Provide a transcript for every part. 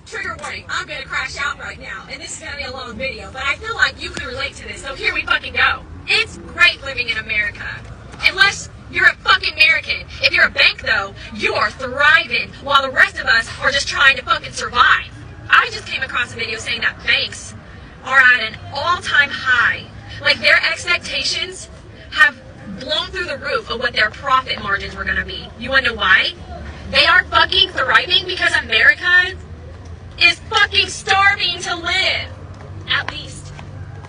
trigger warning, I'm gonna crash out right now, and this is gonna be a long video, but I feel like you can relate to this, so here we fucking go. It's great living in America. Unless you're a fucking American. If you're a bank, though, you are thriving, while the rest of us are just trying to fucking survive. I just came across a video saying that banks are at an all-time high. Like, their expectations have blown through the roof of what their profit margins were gonna be. You wanna know why? They are fucking thriving because America is fucking starving to live. At least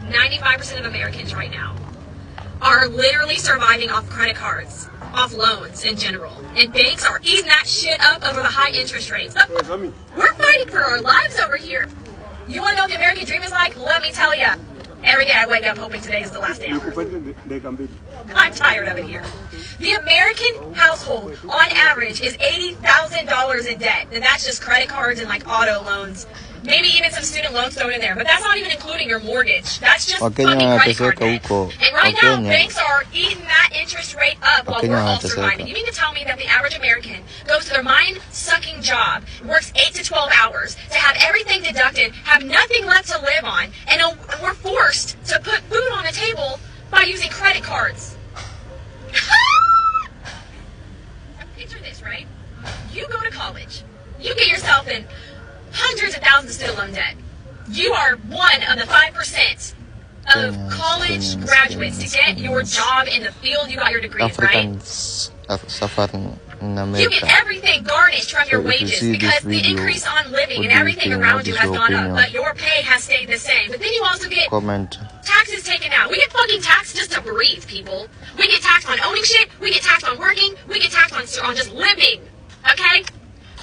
95% of Americans right now are literally surviving off credit cards, off loans in general. And banks are eating that shit up over the high interest rates. But we're fighting for our lives over here. You want to know what the American dream is like? Let me tell you. Every day I wake up hoping today is the last day. I'm tired of it here. The American household, on average, is $80,000 in debt. And that's just credit cards and like auto loans. Maybe even some student loans thrown in there. But that's not even including your mortgage. That's just fucking credit card debt. And right now, banks are eating that interest rate up while we're all surviving. You mean to tell me that the average American goes to their mind-sucking job, works 8 to 12 hours, to have everything deducted, have nothing left to live on, and we're forced to put food on the table by using credit cards? Picture this, right? You go to college. You get yourself in hundreds of thousands of student loan debt. You are one of the 5% of college graduates to get your job in the field you got your degree in, right? You get everything garnished from your wages because the increase on living and everything around you has gone up, but your pay has stayed the same. But then you also get taxes taken out. We get fucking taxed just to breathe, people. We get taxed on owning shit. We get taxed on working. We get taxed on just living. Okay?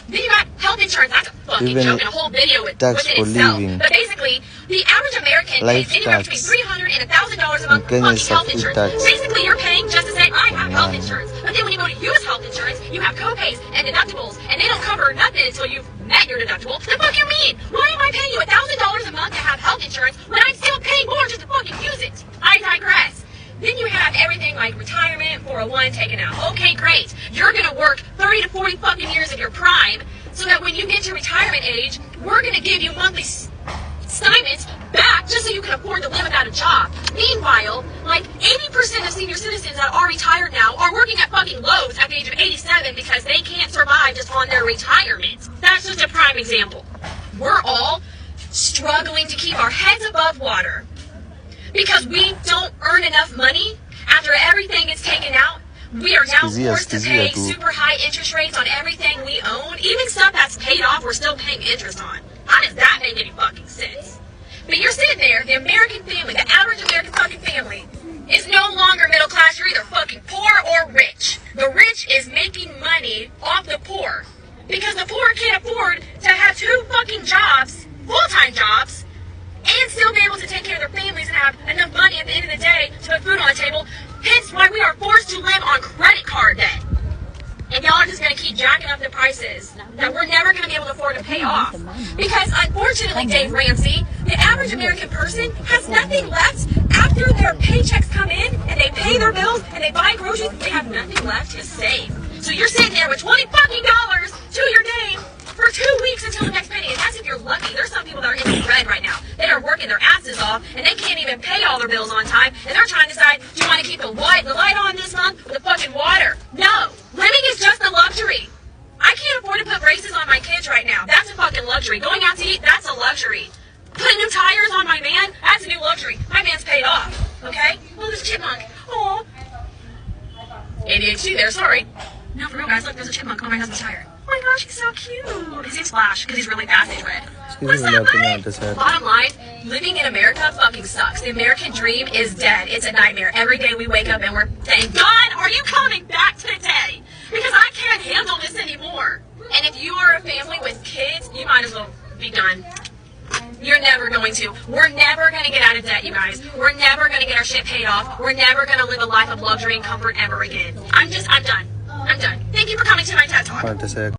Then you got health insurance. That's a fucking joke and a whole video within itself. But basically, the average American pays anywhere between $300 and $1,000 a month for fucking health insurance. Basically, you're paying just to say, I have health insurance. But then when you go to use health insurance, you have co-pays and deductibles, and they don't cover nothing until you've met your deductible. The fuck you mean? Why am I paying you $1,000 a month to have health insurance when I'm still paying more just to fucking use it? I digress. Then you have everything like retirement, 401 taken out. Okay, great. You're gonna work 30 to 40 fucking years of your prime so that when you get to retirement age, we're gonna give you monthly stipends back just so you can afford to live without a job. Meanwhile, like 80% of senior citizens that are retired now are working at fucking Lowe's at the age of 87 because they can't survive just on their retirement. That's just a prime example. We're all struggling to keep our heads above water because we don't earn enough money after everything is taken out. We are now forced to pay super high interest rates on everything we own. Even stuff that's paid off, we're still paying interest on. How does that make any fucking sense? But you're sitting there, the American family, the average American fucking family, is no longer middle class. You're either fucking poor or rich. The rich is making money off the poor because the poor can't afford to have 2 fucking jobs, full-time jobs, and still be able to take care of their families and have enough money at the end of the day to put food on the table. Hence why we are forced to live on credit card debt. And y'all are just going to keep jacking up the prices that we're never going to be able to afford to pay off. Because unfortunately, Dave Ramsey, the average American person has nothing left after their paychecks come in and they pay their bills and they buy groceries. They have nothing left to save. So you're sitting there with $20 fucking to your name for 2 weeks until the next penny. And that's if you're lucky. There's some people that are in the red right now. They are working their asses off and they can't even pay all their bills on time. And they're trying to decide, do you want to keep the light on this month or the fucking water? No. Living is just a luxury. I can't afford to put braces on my kids right now. That's a fucking luxury. Going out to eat, that's a luxury. Putting new tires on my man, that's a new luxury. My man's paid off. Okay? Well, this chipmunk. Aw. ADHD there, sorry. No, for real, guys, look, there's a chipmunk on my husband's tire. Oh my gosh, he's so cute. His name's Flash, because he's really fast, he's red. What's up, buddy? Bottom line, living in America fucking sucks. The American dream is dead. It's a nightmare. Every day we wake up and we're saying, God, are you coming back today? Because I can't handle this anymore. And if you are a family with kids, you might as well be done. You're never going to. We're never going to get out of debt, you guys. We're never going to get our shit paid off. We're never going to live a life of luxury and comfort ever again. I'm done. I'm done. Thank you for coming to my TED Talk.